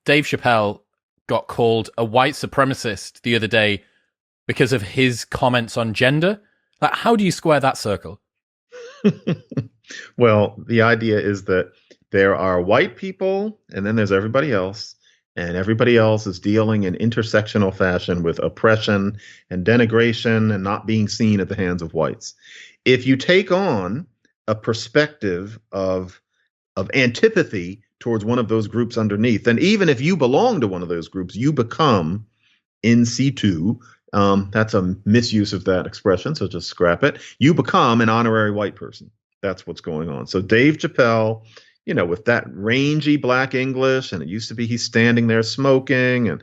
Dave Chappelle got called a white supremacist the other day because of his comments on gender. Like, how do you square that circle? Well, the idea is that there are white people and then there's everybody else. And everybody else is dealing in intersectional fashion with oppression and denigration and not being seen at the hands of whites. If you take on a perspective of antipathy towards one of those groups underneath, then even if you belong to one of those groups, you become in situ. That's a misuse of that expression, so just scrap it. You become an honorary white person. That's what's going on. So Dave Chappelle, with that rangy black English, and it used to be he's standing there smoking, and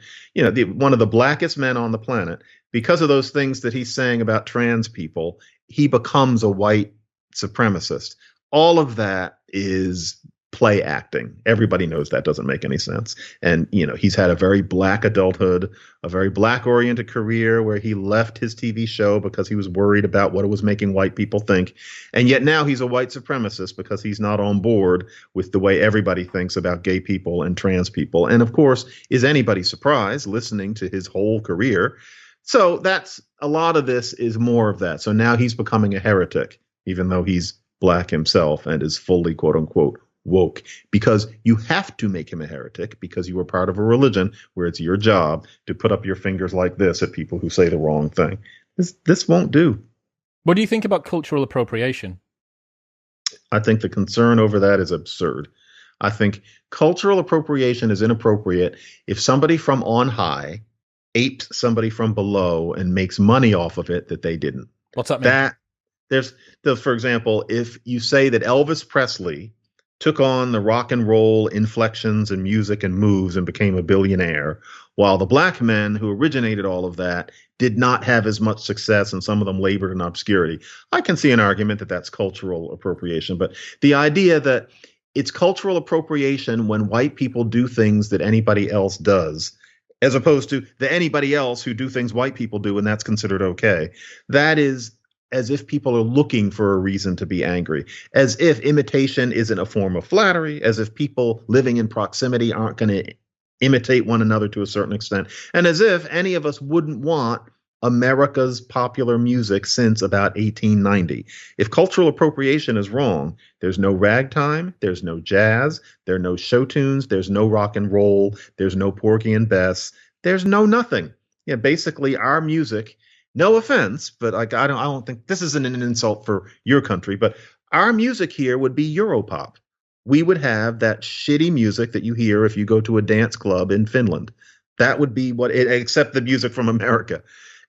one of the blackest men on the planet, because of those things that he's saying about trans people, he becomes a white supremacist. All of that is play acting. Everybody knows that doesn't make any sense. And, he's had a very black adulthood, a very black oriented career where he left his TV show because he was worried about what it was making white people think. And yet now he's a white supremacist because he's not on board with the way everybody thinks about gay people and trans people. And of course, is anybody surprised listening to his whole career? So that's a lot of this is more of that. So now he's becoming a heretic, even though he's black himself and is fully, quote unquote, woke, because you have to make him a heretic because you are part of a religion where it's your job to put up your fingers like this at people who say the wrong thing. This won't do. What do you think about cultural appropriation? I think the concern over that is absurd. I think cultural appropriation is inappropriate if somebody from on high apes somebody from below and makes money off of it that they didn't. What's that mean? For example, if you say that Elvis Presley took on the rock and roll inflections and music and moves and became a billionaire, while the black men who originated all of that did not have as much success and some of them labored in obscurity. I can see an argument that that's cultural appropriation, but the idea that it's cultural appropriation when white people do things that anybody else does, as opposed to the anybody else who do things white people do and that's considered okay, that is as if people are looking for a reason to be angry, as if imitation isn't a form of flattery, as if people living in proximity aren't going to imitate one another to a certain extent, and as if any of us wouldn't want America's popular music since about 1890. If cultural appropriation is wrong, there's no ragtime, there's no jazz, there are no show tunes, there's no rock and roll, there's no Porgy and Bess, there's no nothing. Yeah, basically our music. No offense, but I don't think this isn't an insult for your country, but our music here would be Europop. We would have that shitty music that you hear if you go to a dance club in Finland. That would be except the music from America.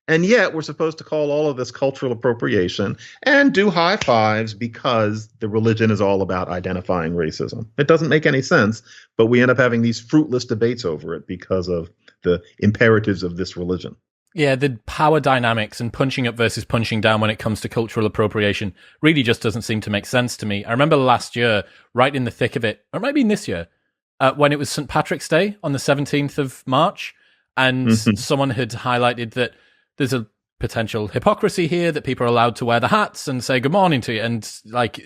And yet we're supposed to call all of this cultural appropriation and do high fives because the religion is all about identifying racism. It doesn't make any sense, but we end up having these fruitless debates over it because of the imperatives of this religion. Yeah, the power dynamics and punching up versus punching down when it comes to cultural appropriation really just doesn't seem to make sense to me. I remember last year, right in the thick of it, or maybe this year, when it was St. Patrick's Day on the 17th of March, and someone had highlighted that there's a potential hypocrisy here, that people are allowed to wear the hats and say good morning to you, and like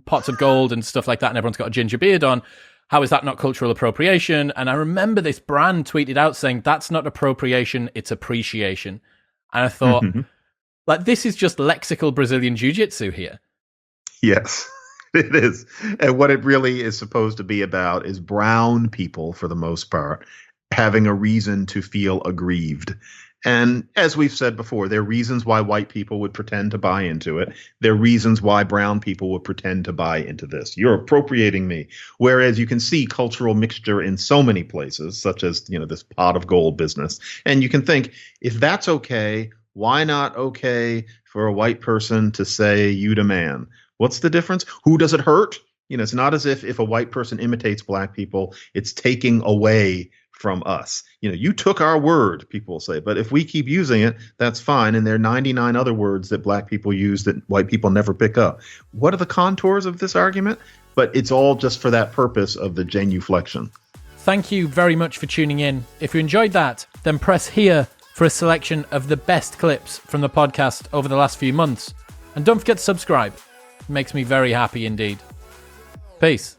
pots of gold and stuff like that, and everyone's got a ginger beard on. How is that not cultural appropriation? And I remember this brand tweeted out saying, that's not appropriation, it's appreciation. And I thought, this is just lexical Brazilian jiu-jitsu here. Yes, it is. And what it really is supposed to be about is brown people, for the most part, having a reason to feel aggrieved. And as we've said before, there are reasons why white people would pretend to buy into it. There are reasons why brown people would pretend to buy into this. You're appropriating me. Whereas you can see cultural mixture in so many places, such as, this pot of gold business. And you can think, if that's okay, why not okay for a white person to say you to man? What's the difference? Who does it hurt? It's not as if a white person imitates black people, it's taking away from us. You took our word, people will say, but if we keep using it, that's fine. And there are 99 other words that black people use that white people never pick up. What are the contours of this argument? But it's all just for that purpose of the genuflection. Thank you very much for tuning in. If you enjoyed that, then press here for a selection of the best clips from the podcast over the last few months. And don't forget to subscribe. It makes me very happy indeed. Peace.